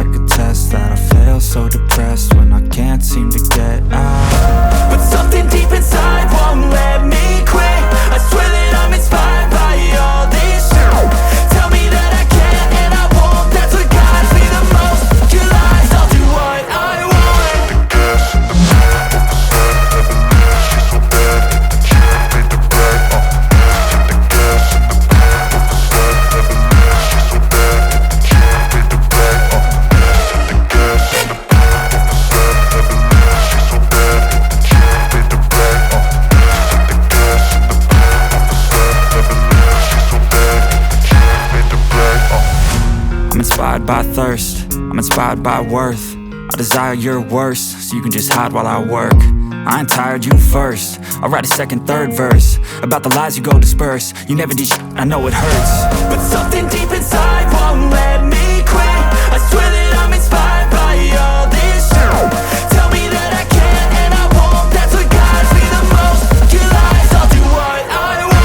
like a test that I fail, so depressed when I can't seem to get out. But something deep inside won't let me quit. I swear that I'm inspired by all this shit. Tell me that I can't and I won't. That's what guides me the most. Your lies, I'll do what I want. I'm inspired by thirst, I'm inspired by worth. I desire your worst, so you can just hide while I work. I ain't tired, you first. I'll write a second, third verse about the lies you go disperse. You never did shit, I know it hurts. But something deep inside won't let me quit. I swear that I'm inspired by all this shit. Tell me that I can't and I won't. That's what guides me the most. Your lies, I'll do what I want.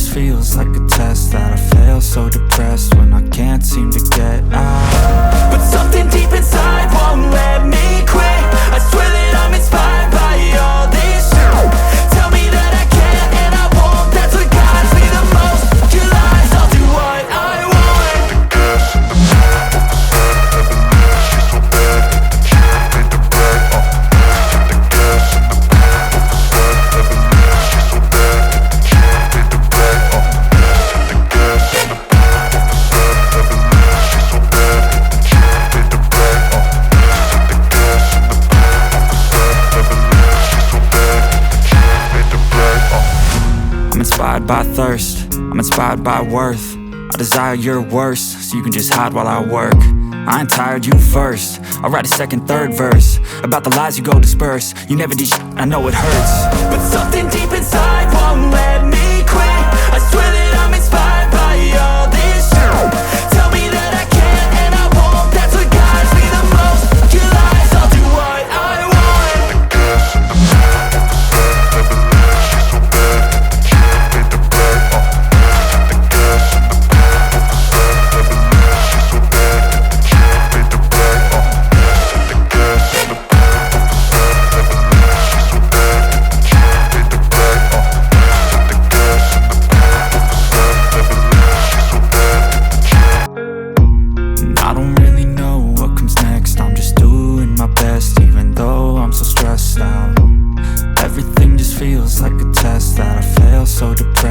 Feels like a test that I fail, so depressed when I can't seem to get out. But something deep inside won't let me quit. I swear that I'm inspired by all this shit. Tell me that I can't and I won't. That's what guides me the most. Your lies, I'll do what I want. I'm inspired by thirst, I'm inspired by worth. I desire your worst, so you can just hide while I work. I ain't tired, you first. I'll write a second, third verse about the lies you go disperse. You never did shit, I know it hurts. But something deep inside won't let me quit. I swear that I'm inspired by all this shit. Tell me that I can't and I won't. That's what guides me the most. Your lies, I'll do what I want. Feels like a test that I fail, so depressed